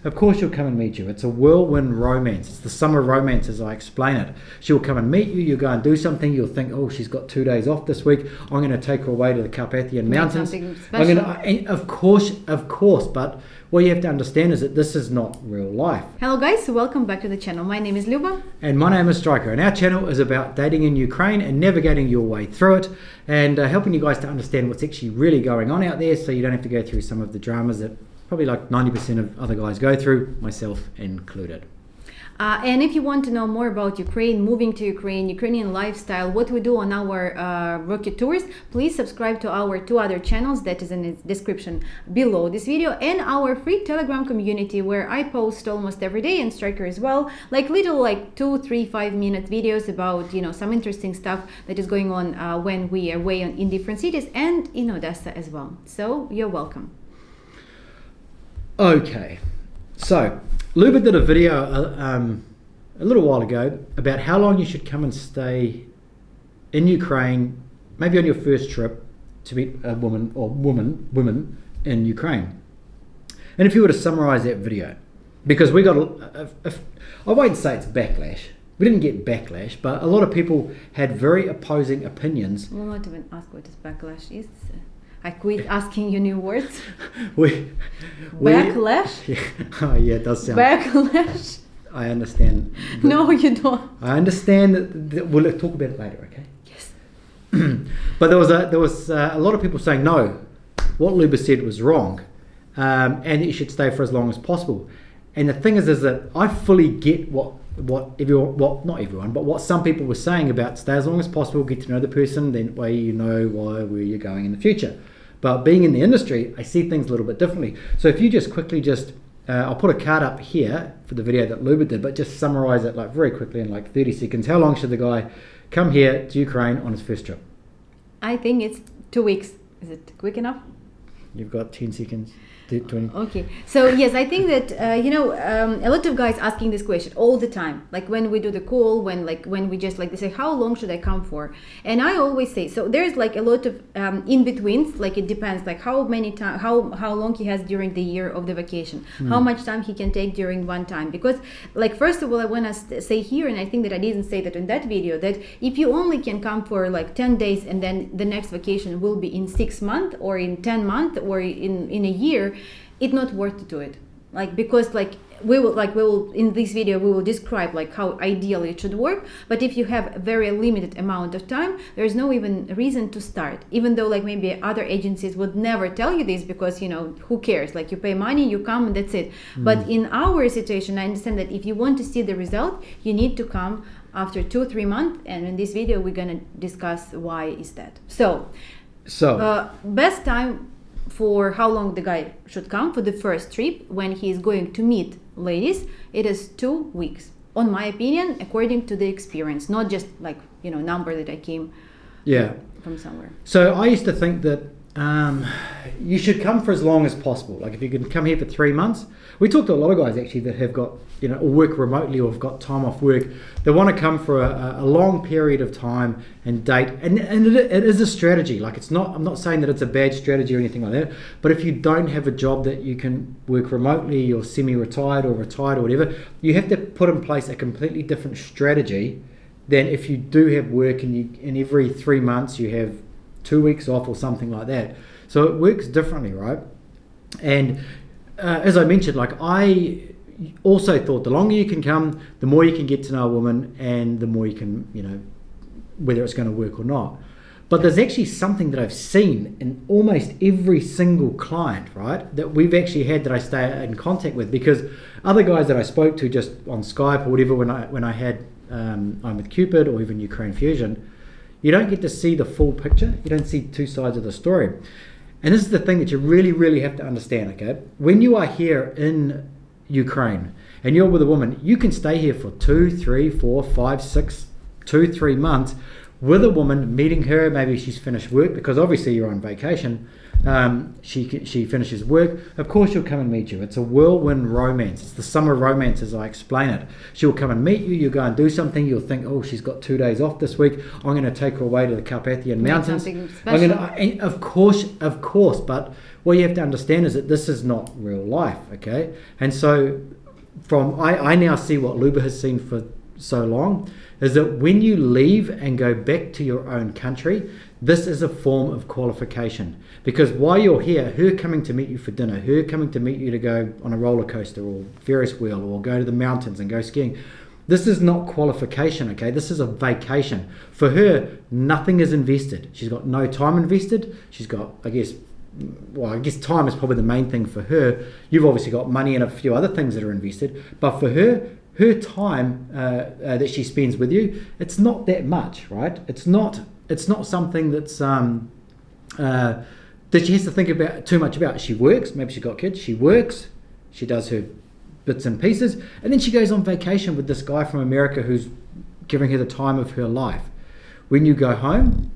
Of course she'll come and meet you. It's a whirlwind romance. It's the summer romance as I explain it. She'll come and meet you, you'll go and do something, you'll think, oh, she's got 2 days off this week, I'm going to take her away to the Carpathian Mountains. Something special. Of course, but what you have to understand is that this is not real life. Hello guys, welcome back to the channel. My name is Luba. And my name is Striker, and our channel is about dating in Ukraine and navigating your way through it, and helping you guys to understand what's actually really going on out there, so you don't have to go through some of the dramas that probably like 90% of other guys go through, myself included. And if you want to know more about Ukraine, moving to Ukraine, Ukrainian lifestyle, what we do on our rocket tours, please subscribe to our 2 other channels that is in the description below this video, and our free Telegram community where I post almost every day, and Striker as well, like little 2, 3, 5 minute videos about, you know, some interesting stuff that is going on when we are away in different cities and in Odessa as well. So you're welcome. Okay, so Luba did a video a little while ago about how long you should come and stay in Ukraine, maybe on your first trip, to meet a woman or women in Ukraine. And if you were to summarize that video, because we got I won't say it's backlash. We didn't get backlash, but a lot of people had very opposing opinions. We'll not even ask what this backlash is. I quit asking you new words. Backlash? Yeah. Oh yeah, it does sound. Backlash? I understand. No, you don't. I understand that we'll talk about it later, okay? Yes. But there was a lot of people saying no, what Luba said was wrong, and you should stay for as long as possible. And the thing is that I fully get what everyone, well, not everyone, but what some people were saying about stay as long as possible, get to know the person, then way you know where you're going in the future. But being in the industry, I see things a little bit differently. So if you just quickly I'll put a card up here for the video that Luba did, but just summarize it like very quickly in like 30 seconds. How long should the guy come here to Ukraine on his first trip? I think it's 2 weeks. Is it quick enough? You've got 10 seconds. 20. Okay, so yes, I think that a lot of guys asking this question all the time, like when we do the call, when we just they say, how long should I come for? And I always say, so there's like a lot of in betweens, like it depends, like how many time, how long he has during the year of the vacation, how much time he can take during one time. Because like first of all, I want to say here, and I think that I didn't say that in that video, that if you only can come for like 10 days and then the next vacation will be in 6 months or in 10 months or in a year, it's not worth to do it, because we will in this video we will describe how ideally it should work. But if you have a very limited amount of time, there's no even reason to start, even though maybe other agencies would never tell you this, because who cares, you pay money, you come, and that's it. But in our situation, I understand that if you want to see the result, you need to come after 2-3 months, and in this video we're gonna discuss why is that. So best time for how long the guy should come for the first trip when he is going to meet ladies, it is 2 weeks, on my opinion, according to the experience, not just number that I came from somewhere. So I used to think that you should come for as long as possible. Like if you can come here for 3 months. We talked to a lot of guys actually that have got or work remotely or have got time off work. They want to come for a long period of time and date, and it is a strategy. I'm not saying that it's a bad strategy or anything like that, but if you don't have a job that you can work remotely, or semi-retired or retired or whatever, you have to put in place a completely different strategy than if you do have work and every 3 months you have 2 weeks off or something like that. So it works differently, right? And as I mentioned, I also thought the longer you can come, the more you can get to know a woman, and the more you can, whether it's going to work or not. But there's actually something that I've seen in almost every single client, right, that we've actually had, that I stay in contact with, because other guys that I spoke to just on Skype or whatever, when I had I'm with Cupid or even Ukraine Fusion, you don't get to see the full picture. You don't see 2 sides of the story. And this is the thing that you really, really have to understand, okay? When you are here in Ukraine and you're with a woman, you can stay here for 2, 3, 4, 5, 6, 2, 3 months with a woman, meeting her. Maybe she's finished work, because obviously you're on vacation. she finishes work. Of course she'll come and meet you. It's a whirlwind romance. It's the summer romance as I explain it. She'll come and meet you. You go and do something. You'll think, oh, she's got 2 days off this week. I'm going to take her away to the Carpathian Mountains. And of course. But what you have to understand is that this is not real life, okay? And so I now see what Luba has seen for so long, is that when you leave and go back to your own country, this is a form of qualification. Because while you're here, her coming to meet you for dinner, her coming to meet you to go on a roller coaster or Ferris wheel or go to the mountains and go skiing, this is not qualification, okay? This is a vacation. For her, nothing is invested. She's got no time invested. She's got, I guess time is probably the main thing for her. You've obviously got money and a few other things that are invested. But for her time that she spends with you, it's not that much, right? It's not something that's that she has to think about too much about. She works, maybe she's got kids, she works, she does her bits and pieces, and then she goes on vacation with this guy from America who's giving her the time of her life. When you go home,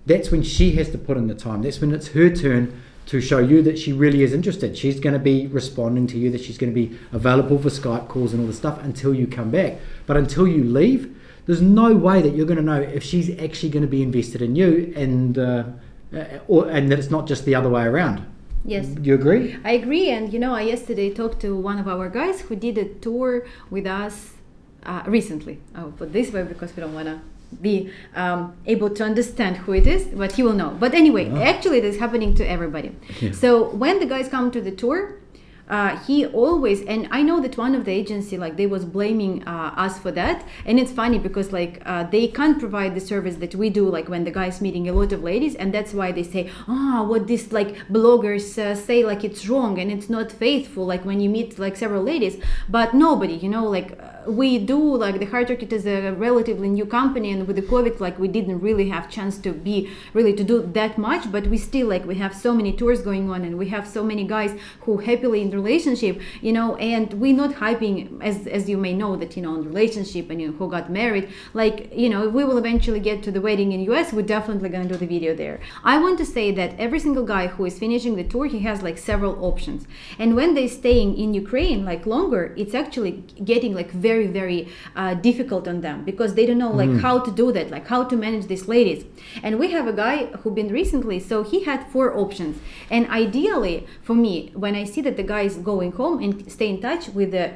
that's when she has to put in the time. That's when it's her turn to show you that she really is interested. She's going to be responding to you, that she's going to be available for Skype calls and all this stuff until you come back. But until you leave, there's no way that you're going to know if she's actually going to be invested in you, and that it's not just the other way around. Yes. Do you agree? I agree. And I yesterday talked to one of our guys who did a tour with us recently. I'll put this way because we don't want to be able to understand who it is, but he will know. But anyway, actually this is happening to everybody. Yeah. So when the guys come to the tour, he always, and I know that one of the agency, like, they was blaming us for that, and it's funny because they can't provide the service that we do, like when the guy's meeting a lot of ladies, and that's why they say, what this bloggers say, like it's wrong and it's not faithful, like when you meet like several ladies. But nobody, we do, like the Heart Rocket is a relatively new company, and with the COVID, we didn't really have chance to do that much, but we still, we have so many tours going on, and we have so many guys who happily in relationship, and we're not hyping, as you may know, that in relationship and who got married, if we will eventually get to the wedding in US, we're definitely going to do the video there. I want to say that every single guy who is finishing the tour, he has several options, and when they're staying in Ukraine longer, it's actually getting very, very difficult on them, because they don't know how to do that, how to manage these ladies. And we have a guy who been recently, so he had 4 options, and ideally for me, when I see that the guy is going home and stay in touch with the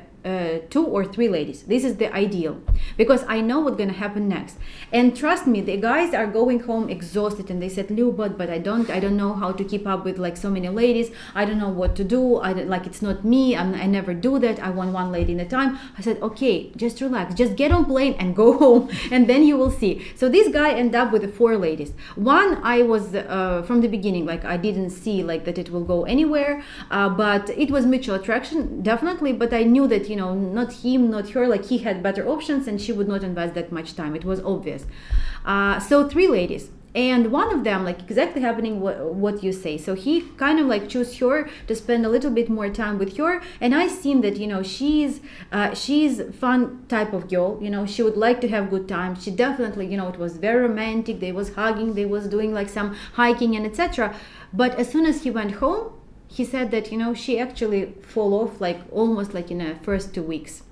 2 or 3 ladies, this is the ideal, because I know what's gonna happen next. And trust me, the guys are going home exhausted, and they said, Lou, but I don't know how to keep up with so many ladies. I don't know what to do. It's not me. I never do that. I want one lady at a time. I said, okay, just relax, just get on plane and go home, and then you will see. So this guy ended up with 4 ladies. One, I was from the beginning, I didn't see that it will go anywhere, but it was mutual attraction, definitely. But I knew that not him, not her, he had better options, and she would not invest that much time. It was obvious. So 3 ladies, and one of them exactly happening what you say. So he kind of choose her to spend a little bit more time with her, and I seen that she's fun type of girl. She would like to have good time. She definitely, it was very romantic. They was hugging, they was doing some hiking and etc. But as soon as he went home, he said that she actually fall off almost in the first 2 weeks.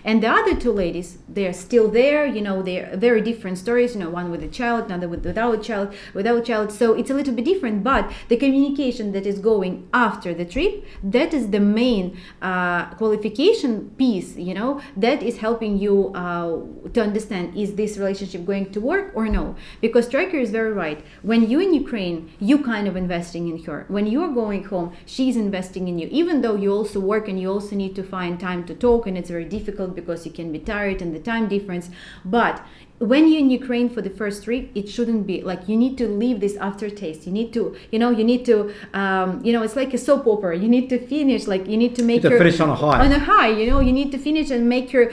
And the other 2 ladies, they're still there, they're very different stories, one with a child, another without child. So it's a little bit different, but the communication that is going after the trip, that is the main qualification piece, that is helping you to understand, is this relationship going to work or no? Because Striker is very right. When you're in Ukraine, you kind of investing in her. When you're going home, she's investing in you, even though you also work and you also need to find time to talk, and it's very difficult because you can be tired and the time difference. But when you're in Ukraine for the first trip, it shouldn't be you need to leave this aftertaste. You need to, it's like a soap opera. You need to finish, you need to make finish on a high. On a high, you need to finish and make your,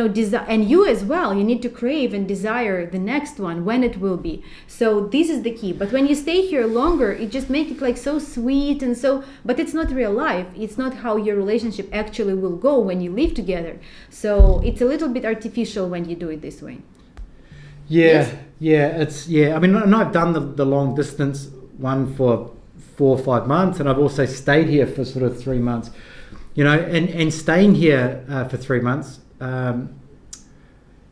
desire, and you as well. You need to crave and desire the next one when it will be. So this is the key. But when you stay here longer, it just makes it so sweet and so. But it's not real life. It's not how your relationship actually will go when you live together. So it's a little bit artificial when you do it this way. Yeah, yes. I mean, and I've done the long distance one for 4 or 5 months, and I've also stayed here for sort of 3 months, and staying here for 3 months,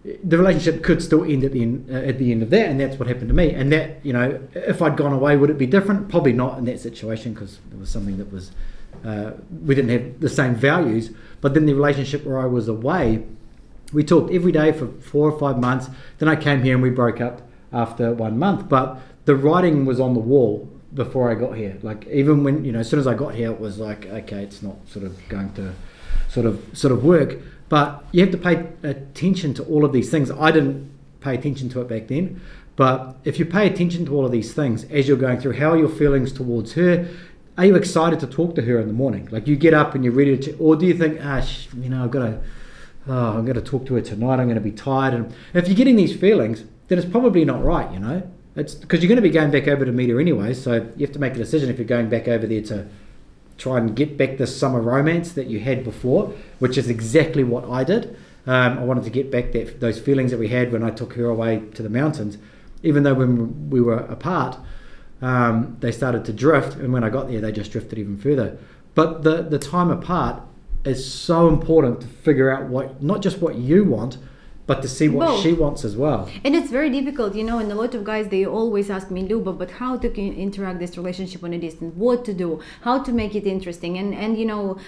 the relationship could still end at the end of that, and that's what happened to me. And that, if I'd gone away, would it be different? Probably not in that situation, because it was something that was we didn't have the same values. But then the relationship where I was away, we talked every day for 4 or 5 months. Then I came here and we broke up after 1 month. But the writing was on the wall before I got here. Like, even when, as soon as I got here, it was like, okay, it's not sort of going to sort of work. But you have to pay attention to all of these things. I didn't pay attention to it back then. But if you pay attention to all of these things as you're going through, how are your feelings towards her? Are you excited to talk to her in the morning? Like, you get up and you're ready to, or do you think, I'm going to talk to her tonight, I'm going to be tired. And if you're getting these feelings, then it's probably not right, It's because you're going to be going back over to meet her anyway. So you have to make a decision if you're going back over there to try and get back this summer romance that you had before, which is exactly what I did. I wanted to get back those feelings that we had when I took her away to the mountains. Even though when we were apart, they started to drift, and when I got there, they just drifted even further. But the time apart is so important to figure out not just what you want, but to see what she wants as well. And it's very difficult, and a lot of guys, they always ask me, Luba, but how to interact this relationship on a distance, what to do, how to make it interesting. And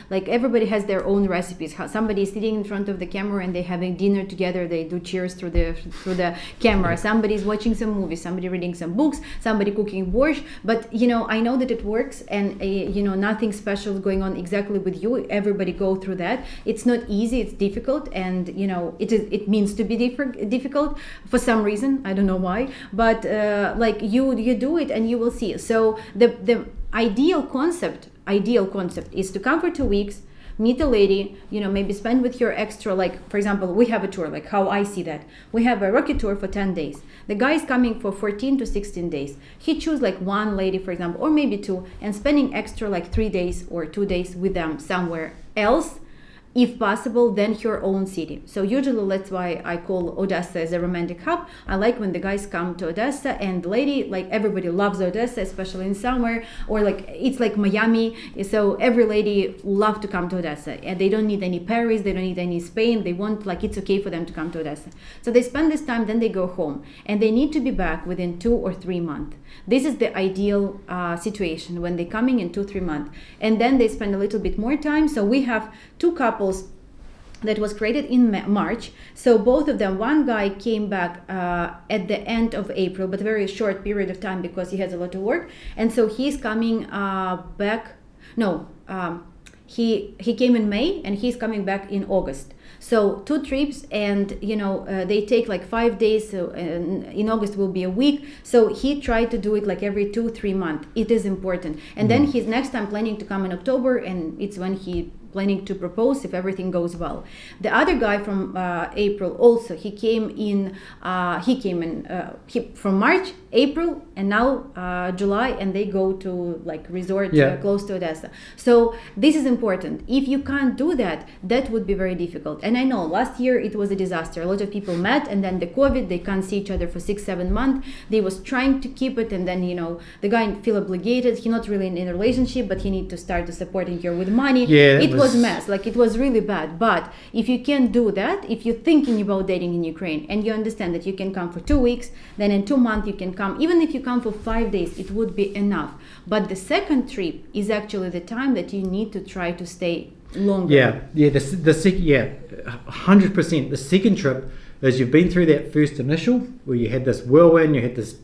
like, everybody has their own recipes. How somebody is sitting in front of the camera and they're having dinner together, they do cheers through the camera. Somebody's watching some movies, somebody reading some books, somebody cooking borscht. But, I know that it works, and, nothing special is going on exactly with you. Everybody go through that. It's not easy, it's difficult, and, it means to be difficult for some reason. I don't know why, but like, you do it and you will see. So the ideal concept is to come for 2 weeks, meet a lady, maybe spend with your extra, like, for example, we have a tour, like how I see that. We have a rocket tour for 10 days. The guy is coming for 14 to 16 days. He choose like one lady, for example, or maybe two, and spending extra like 3 days or 2 days with them somewhere else, if possible, then your own city. So usually that's why I call Odessa as a romantic hub. I like when the guys come to Odessa, and the lady, like, everybody loves Odessa, especially in summer, or like, it's like Miami. So every lady love to come to Odessa, and they don't need any Paris, they don't need any Spain. They want, like, it's okay for them to come to Odessa. So they spend this time, then they go home, and they need to be back within 2 or 3 months. This is the ideal situation, when they're coming in 2-3 months, and then they spend a little bit more time. So we have 2 couples that was created in March. So both of them, one guy came back at the end of April, but very short period of time because he has a lot of work, and so he's coming back. No, he came in May and he's coming back in August. So 2 trips, and they take like 5 days. So in August will be a week. So he tried to do it like every 2-3 months. It is important. And then he's next time planning to come in October, and it's when he planning to propose if everything goes well. The other guy from April also, he came in from March, April, and now July, and they go to like resort close to Odessa. So this is important. If you can't do that, that would be very difficult. And I know last year it was a disaster. A lot of people met, and then the COVID, they can't see each other for 6-7 months. They was trying to keep it, and then the guy feel obligated. He not really in a relationship, but he need to start to supporting her with money. It was mess, like it was really bad. But if you can do that, if you're thinking about dating in Ukraine and you understand that you can come for 2 weeks, then in 2 months you can come. Even if you come for 5 days, it would be enough. But the second trip is actually the time that you need to try to stay longer. 100%. The second trip is you've been through that first initial where you had this whirlwind, you had this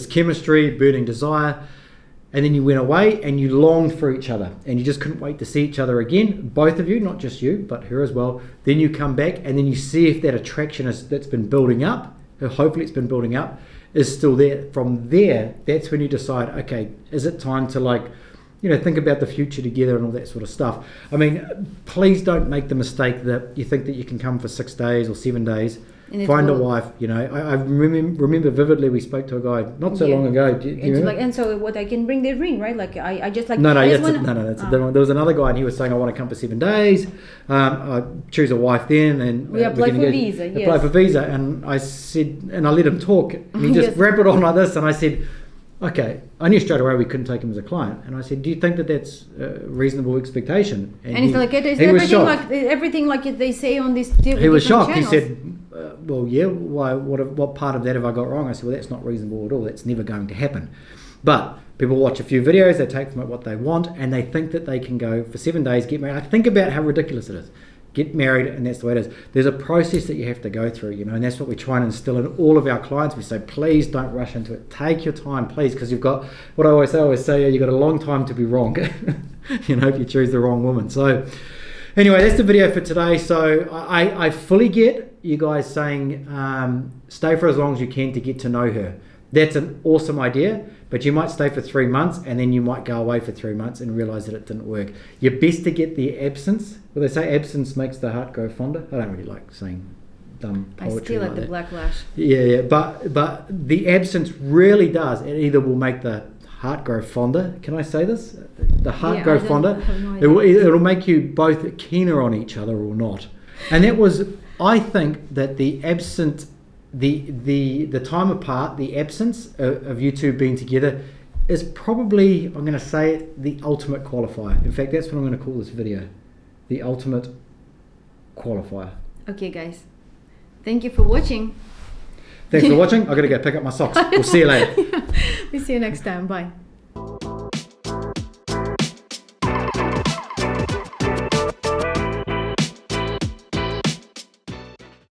chemistry, burning desire. And then you went away and you longed for each other and you just couldn't wait to see each other again. Both of you, not just you, but her as well. Then you come back and then you see if that attraction that's been building up, hopefully it's been building up, is still there. From there, that's when you decide, okay, is it time to think about the future together and all that sort of stuff. I mean, please don't make the mistake that you think that you can come for 6 days or 7 days. Find a wife, I remember vividly we spoke to a guy not so long ago. And so what, I can bring the ring, right? Like I just like... That's a different one. There was another guy and he was saying, I want to come for 7 days. I choose a wife then, and we apply for visa. Apply for visa, and I said, and I let him talk. And he just wrapped it on like this, and I said, okay, I knew straight away we couldn't take him as a client. And I said, do you think that that's a reasonable expectation? And he's like, it is he was everything like they say on these He was shocked. channels. He said, well, yeah, why? What part of that have I got wrong? I said, well, that's not reasonable at all. That's never going to happen. But people watch a few videos, they take from it what they want, and they think that they can go for 7 days, get married. I think about how ridiculous it is. Get married, and that's the way it is. There's a process that you have to go through, and that's what we try and instill in all of our clients. We say, please don't rush into it. Take your time, please, because you've got, what I always say, you've got a long time to be wrong, if you choose the wrong woman. So anyway, that's the video for today. So I fully get you guys saying, stay for as long as you can to get to know her. That's an awesome idea, but you might stay for 3 months and then you might go away for 3 months and realize that it didn't work. You're best to get the absence. Well, they say absence makes the heart grow fonder. I don't really like saying dumb poetry. I still like the that. black lash. Yeah, but the absence really does. It either will make the heart grow fonder. Can I say this? The heart grow fonder. It'll make you both keener on each other or not. And that was, I think, that the absent. The time apart, the absence of you two being together is probably, I'm going to say it, the ultimate qualifier. In fact, that's what I'm going to call this video. The ultimate qualifier. Okay, guys. Thank you for watching. Thanks for watching. I've got to go pick up my socks. We'll see you later. We'll see you next time. Bye.